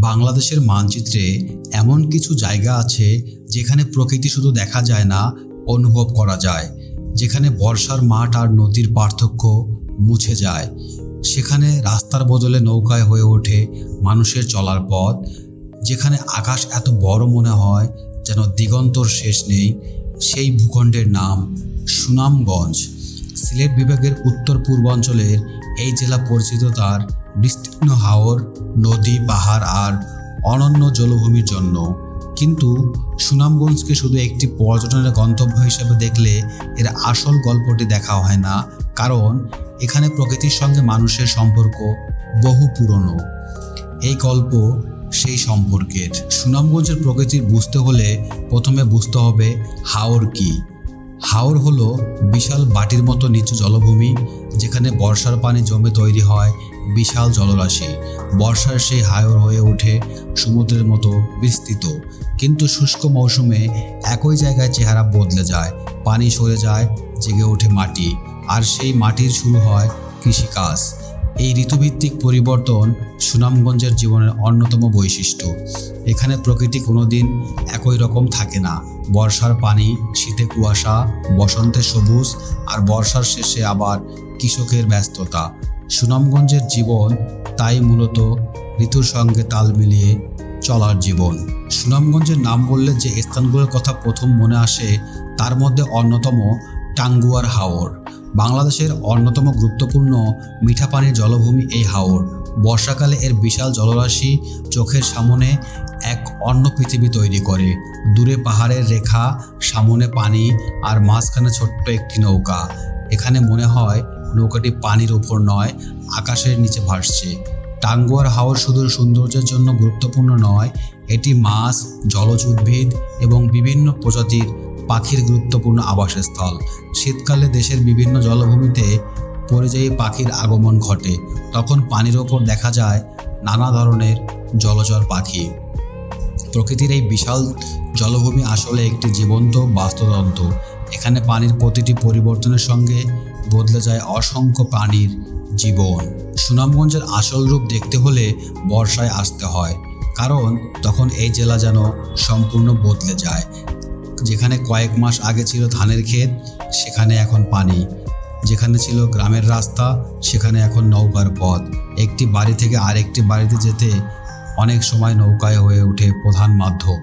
বাংলাদেশের মানচিত্রে এমন কিছু জায়গা আছে যেখানে প্রকৃতি শুধু দেখা যায় না, অনুভব করা যায়। যেখানে বর্ষার মাঠ আর নদীর পার্থক্য মুছে যায়, সেখানে রাস্তার বদলে নৌকায় হয়ে ওঠে মানুষের চলার পথ। যেখানে আকাশ এত বড় মনে হয় যেন দিগন্তর শেষ নেই, সেই ভূখণ্ডের নাম সুনামগঞ্জ। সিলেট বিভাগের উত্তর পূর্বাঞ্চলের এই জেলা পরিচিত তার বিস্তীর্ণ হাওর, নদী, পাহাড় আর অনন্য জলভূমির জন্য। কিন্তু সুনামগঞ্জকে শুধু একটি পর্যটনের গন্তব্য হিসেবে দেখলে এর আসল গল্পটি দেখা হয় না, কারণ এখানে প্রকৃতির সঙ্গে মানুষের সম্পর্ক বহু পুরনো। এই গল্প সেই সম্পর্কের। সুনামগঞ্জের প্রকৃতি বুঝতে হলে প্রথমে বুঝতে হবে হাওর কি। হাওর হলো বিশাল বাটির মতো নিচু জলভূমি, যেখানে বর্ষার পানি জমে তৈরি হয় বিশাল জলরাশি। বর্ষার সেই হাওর হয়ে ওঠে সমুদ্রের মতো বিস্তৃত, কিন্তু শুষ্ক মৌসুমে একই জায়গায় চেহারা বদলে যায়। পানি সরে যায়, জেগে ওঠে মাটি, আর সেই মাটির শুরু হয় কৃষিকাজ। এই ঋতুভিত্তিক পরিবর্তন সুনামগঞ্জের জীবনের অন্যতম বৈশিষ্ট্য। এখানে প্রকৃতি কোনোদিন একই রকম থাকে না। বর্ষার পানি, শীতে কুয়াশা, বসন্তে সবুজ, আর বর্ষার শেষে আবার কৃষকের ব্যস্ততা। সুনামগঞ্জের জীবন তাই মূলত ঋতুর সঙ্গে তাল মিলিয়ে চলার জীবন। সুনামগঞ্জের নাম বললে যে স্থানগুলোর কথা প্রথম মনে আসে তার মধ্যে অন্যতম টাঙ্গুয়ার হাওর। বাংলাদেশের অন্যতম গুরুত্বপূর্ণ মিঠা পানির জলভূমি এই হাওর। বর্ষাকালে এর বিশাল জলরাশি চোখের সামনে এক অন্য পৃথিবী তৈরি করে। দূরে পাহাড়ের রেখা, সামনে পানি, আর মাঝখানে ছোট্ট একটি নৌকা। এখানে মনে হয় নৌকাটি পানির ওপর নয়, আকাশের নিচে ভাসছে। টাঙ্গুয়ার হাওর শুধু সৌন্দর্যের জন্য গুরুত্বপূর্ণ নয়, এটি মাছ, জলজ উদ্ভিদ এবং বিভিন্ন প্রজাতির পাখির গুরুত্বপূর্ণ আবাসস্থল। শীতকালে দেশের বিভিন্ন জলভূমিতে পরিযায়ী পাখির আগমন ঘটে। তখন পানির ওপর দেখা যায় নানা ধরনের জলচর পাখি। প্রকৃতির এই বিশাল জলভূমি আসলে একটি জীবন্ত বাস্তুতন্ত্র। এখানে পানির প্রতিটি পরিবর্তনের সঙ্গে বদলে যায় অসংখ্য প্রাণীর জীবন। সুনামগঞ্জের আসল রূপ দেখতে হলে বর্ষায় আসতে হয়, কারণ তখন এই জেলা যেন সম্পূর্ণ বদলে যায়। যেখানে কয়েক মাস আগে ছিল ধানের ক্ষেত, সেখানে এখন পানি। যেখানে ছিল গ্রামের রাস্তা, সেখানে এখন নৌকার পথ। একটি বাড়ি থেকে আরেকটি বাড়িতে যেতে অনেক সময় নৌকায় হয়ে ওঠে প্রধান মাধ্যম।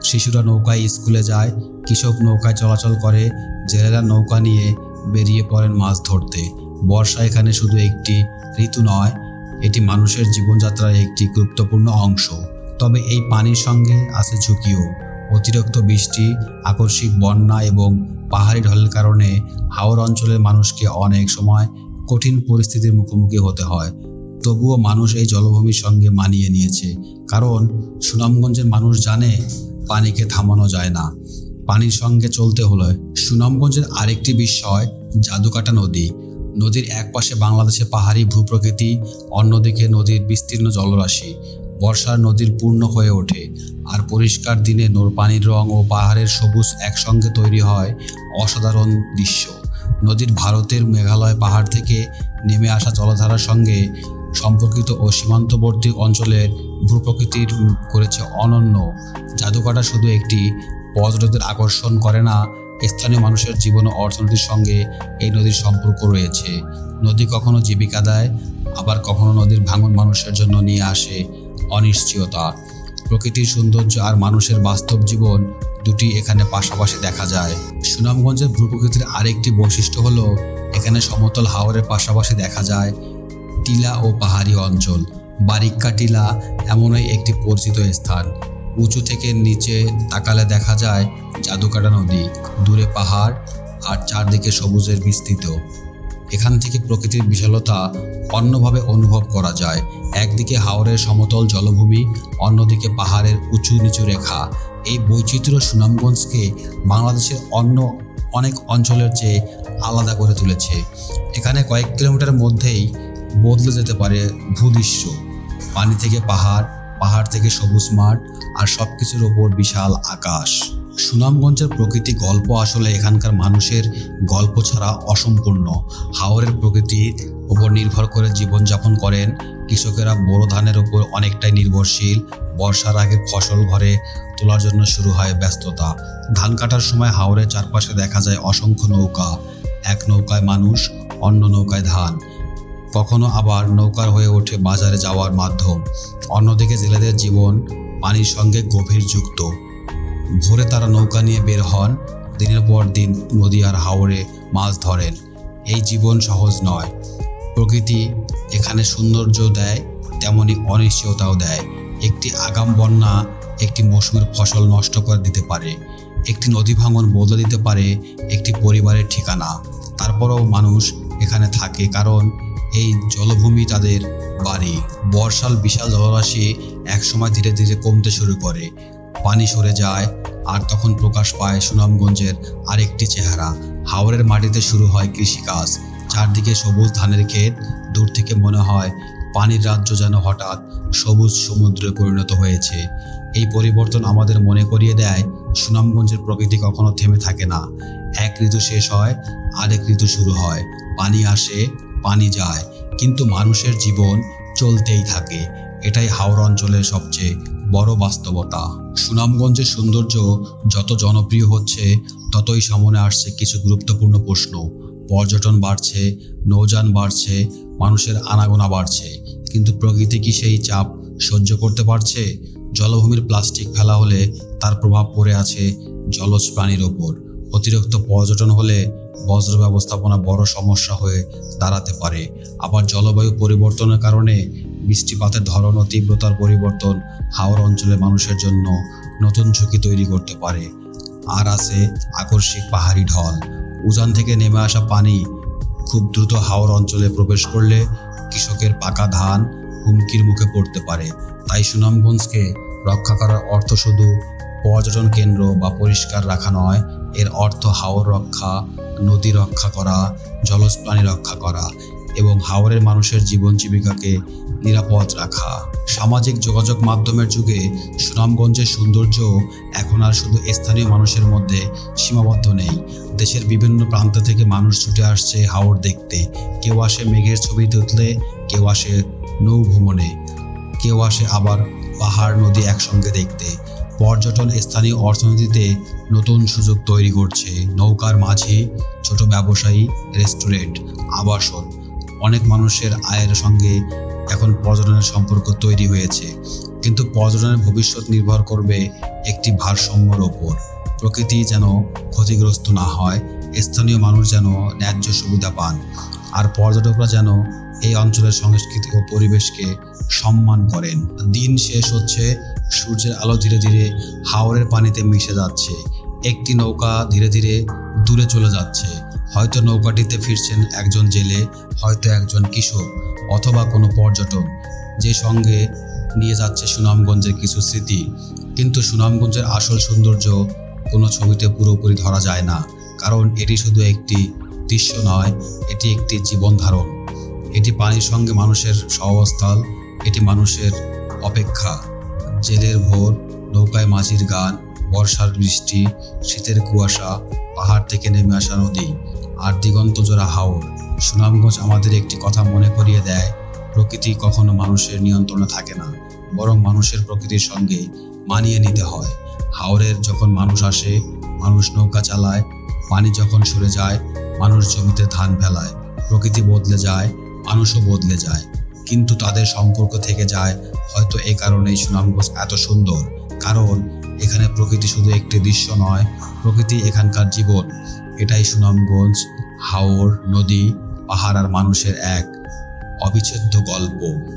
শিশুরা নৌকায় স্কুলে যায়, কৃষক নৌকায় চলাচল করে, জেলেরা নৌকা নিয়ে বেরিয়ে পড়েন মাছ ধরতে। বর্ষা এখানে শুধু একটি ঋতু নয়, এটি মানুষের জীবনযাত্রার একটি গুরুত্বপূর্ণ অংশ। তবে এই পানির সঙ্গে আছে ঝুঁকিও। অতিরিক্ত বৃষ্টি, আকস্মিক বন্যা এবং পাহাড়ি ঢলের কারণে হাওর অঞ্চলের মানুষকে অনেক সময় কঠিন পরিস্থিতির মুখোমুখি হতে হয়। তবুও মানুষ এই জলভূমির সঙ্গে মানিয়ে নিয়েছে, কারণ সুনামগঞ্জের মানুষ জানে পানিকে থামানো যায় না, পানির সঙ্গে চলতে হলে। সুনামগঞ্জের আরেকটি বিষয় জাদুকাটা নদী। নদীর এক পাশে বাংলাদেশের পাহাড়ি ভূপ্রকৃতি, অন্যদিকে নদীর বিস্তীর্ণ জলরাশি। বর্ষার নদীর পূর্ণ হয়ে ওঠে, আর পরিষ্কার দিনে পানির রং ও পাহাড়ের সবুজ একসঙ্গে তৈরি হয় অসাধারণ দৃশ্য। নদীর ভারতের মেঘালয় পাহাড় থেকে নেমে আসা জলধারার সঙ্গে সম্পর্কিত ও সীমান্তবর্তী অঞ্চলের ভূপ্রকৃতির করেছে অনন্য। জাদুকাটা শুধু একটি পর্যটকদের আকর্ষণ করে না, স্থানীয় মানুষের জীবন ও অর্থনীতির সঙ্গে এই নদীর সম্পর্ক রয়েছে। নদী কখনো জীবিকা দেয়, আবার কখনো নদীর ভাঙন মানুষের জন্য নিয়ে আসে অনিশ্চয়তা। প্রকৃতির সৌন্দর্য আর মানুষের বাস্তব জীবন দুটি এখানে পাশাপাশি দেখা যায়। সুনামগঞ্জের ভূপ্রকৃতির আরেকটি বৈশিষ্ট্য হলো এখানে সমতল হাওরের পাশাপাশি দেখা যায় টিলা ও পাহাড়ি অঞ্চল। বারিক্কা টিলা এমনই একটি পরিচিত স্থান। উঁচু থেকে নিচে তাকালে দেখা যায় জাদুকাটা নদী, দূরে পাহাড়, আর চারদিকে সবুজের বিস্তৃত। এখান থেকে প্রকৃতির বিশালতা অন্যভাবে অনুভব করা যায়। একদিকে হাওরের সমতল জলভূমি, অন্যদিকে পাহাড়ের উঁচু নিচু রেখা। এই বৈচিত্র্য সুনামগঞ্জকে বাংলাদেশের অন্য অনেক অঞ্চলের চেয়ে আলাদা করে তুলেছে। এখানে কয়েক কিলোমিটারের মধ্যেই বদলে যেতে পারে ভূদৃশ্য। পানি থেকে পাহাড়, পাহাড় থেকে সবুজ মাঠ, আর সব কিছুর ওপর বিশাল আকাশ। সুনামগঞ্জের প্রকৃতি গল্প আসলে এখানকার মানুষের গল্প ছাড়া অসম্পূর্ণ। হাওরের প্রকৃতির উপর নির্ভর করে জীবনযাপন করেন। কৃষকেরা বোরো ধানের উপর অনেকটাই নির্ভরশীল। বর্ষার আগে ফসল ঘরে তোলার জন্য শুরু হয় ব্যস্ততা। ধান কাটার সময় হাওরের চারপাশে দেখা যায় অসংখ্য নৌকা। এক নৌকায় মানুষ, অন্য নৌকায় ধান। কখনো আবার নৌকার হয়ে ওঠে বাজারে যাওয়ার মাধ্যম। অন্যদিকে জেলেদের জীবন পানির সঙ্গে গভীর যুক্ত। ভোরে তারা নৌকা নিয়ে বের হন, দিনের পর দিন নদী আর হাওরে মাছ ধরেন। এই জীবন সহজ নয়। প্রকৃতি এখানে সৌন্দর্য দেয়, তেমনি অনিশ্চয়তাও দেয়। একটি আগাম বন্যা একটি মৌসুমের ফসল নষ্ট করে দিতে পারে। একটি নদী ভাঙন বদলে দিতে পারে একটি পরিবারের ঠিকানা। তারপরেও মানুষ এখানে থাকে, কারণ এই জলভূমি তাদের বাড়ি। বর্ষার বিশাল জলরাশি একসময় ধীরে ধীরে কমতে শুরু করে। পানি সরে যায়, আর তখন প্রকাশ পায় সুনামগঞ্জের আরেকটি চেহারা। হাওরের মাটিতে শুরু হয় কৃষিকাজ। চারদিকে সবুজ ধানের ক্ষেত। দূর থেকে মনে হয় পানির রাজ্য যেন হঠাৎ সবুজ সমুদ্রে পরিণত হয়েছে। এই পরিবর্তন আমাদের মনে করিয়ে দেয় সুনামগঞ্জের প্রকৃতি কখনো থেমে থাকে না। এক ঋতু শেষ হয়, আরেক ঋতু শুরু হয়। পানি আসে, পানি যায়, কিন্তু মানুষের জীবন চলতেই থাকে। এটাই হাওর অঞ্চলের সবচেয়ে বড় বাস্তবতা। সুনামগঞ্জের সৌন্দর্য যত জনপ্রিয় হচ্ছে, ততই সামনে আসছে কিছু গুরুত্বপূর্ণ প্রশ্ন। পর্যটন বাড়ছে, নৌযান বাড়ছে, মানুষের আনাগোনা বাড়ছে, কিন্তু প্রকৃতি কি সেই চাপ সহ্য করতে পারছে? জলভূমির প্লাস্টিক ফেলা হলে তার প্রভাব পড়ে আছে জলজ প্রাণীর ওপর। অতিরিক্ত পর্যটন হলে বজ্র ব্যবস্থাপনা বড় সমস্যা হয়ে দাঁড়াতে পারে। আবার জলবায়ু পরিবর্তনের কারণে বৃষ্টিপাতের ধরন ও তীব্রতার পরিবর্তন হাওর অঞ্চলে মানুষের জন্য নতুন ঝুঁকি তৈরি করতে পারে। আর আছে আকস্মিক পাহাড়ি ঢল। উজান থেকে নেমে আসা পানি খুব দ্রুত হাওর অঞ্চলে প্রবেশ করলে কৃষকের পাকা ধান হুমকির মুখে পড়তে পারে। তাই সুনামগঞ্জকে রক্ষা করার অর্থ শুধু পর্যটন কেন্দ্র বা পরিষ্কার রাখা নয়, এর অর্থ হাওর রক্ষা, নদী রক্ষা করা, জলজ প্রাণী রক্ষা করা এবং হাওরের মানুষের জীবন জীবিকাকে নিরাপদ রাখা। সামাজিক যোগাযোগ মাধ্যমের যুগে সুনামগঞ্জের সৌন্দর্য এখন আর শুধু স্থানীয় মানুষের মধ্যে সীমাবদ্ধ নেই। দেশের বিভিন্ন প্রান্ত থেকে মানুষ ছুটে আসছে হাওর দেখতে। কেউ আসে মেঘের ছবি তুলতে, কেউ আসে নৌ ভ্রমণে, কেউ আসে আবার পাহাড় নদী একসঙ্গে দেখতে। পর্যটন স্থানীয় অর্থনীতিতে নতুন সুযোগ তৈরি করছে। নৌকার মাঝি, ছোট ব্যবসায়ী, রেস্টুরেন্ট, আবাসন, অনেক মানুষের আয়ের সঙ্গে এখন পর্যটনের সম্পর্ক তৈরি হয়েছে। কিন্তু পর্যটনের ভবিষ্যৎ নির্ভর করবে একটি ভারসাম্যের ওপর। প্রকৃতি যেন ক্ষতিগ্রস্ত না হয়, স্থানীয় মানুষ যেন ন্যায্য সুবিধা পান, আর পর্যটকরা যেন এই অঞ্চলের সংস্কৃতি ও পরিবেশকে সম্মান করেন। দিন শেষ হচ্ছে, সূর্যের আলো ধীরে ধীরে হাওরের পানিতে মিশে যাচ্ছে। একটি নৌকা ধীরে ধীরে দূরে চলে যাচ্ছে। হয়তো নৌকাটিতে ফিরছেন একজন জেলে, হয়তো একজন কৃষক, অথবা কোনো পর্যটক, যে সঙ্গে নিয়ে যাচ্ছে সুনামগঞ্জের কিছু স্মৃতি। কিন্তু সুনামগঞ্জের আসল সৌন্দর্য কোনো ছবিতে পুরোপুরি ধরা যায় না, কারণ এটি শুধু একটি দৃশ্য নয়, এটি একটি জীবন ধারণ। এটি পানির সঙ্গে মানুষের সহাবস্থান, এটি মানুষের অপেক্ষা। জেলের ভোর, নৌকায় মাঝির গান, বর্ষার বৃষ্টি, শীতের কুয়াশা, পাহাড় থেকে নেমে আসা নদী, আর দিগন্ত জোড়া হাওর। সুনামগঞ্জ আমাদের একটি কথা মনে করিয়ে দেয়, প্রকৃতি কখনো মানুষের নিয়ন্ত্রণে থাকে না, বরং মানুষের প্রকৃতির সঙ্গে মানিয়ে নিতে হয়। হাওরের যখন মানুষ আসে, মানুষ নৌকা চালায়। পানি যখন সরে যায়, মানুষ জমিতে ধান ফেলায়। প্রকৃতি বদলে যায়, মানুষও বদলে যায়, কিন্তু তাদের সম্পর্ক থেকে যায়। হয়তো এই কারণেই সুনামগঞ্জ এত সুন্দর, কারণ এখানে প্রকৃতি শুধু একটি দৃশ্য নয়, প্রকৃতি এখানকার জীবন। এটাই সুনামগঞ্জ, হাওর, নদী, পাহাড় আর মানুষের এক অবিচ্ছেদ্য গল্প।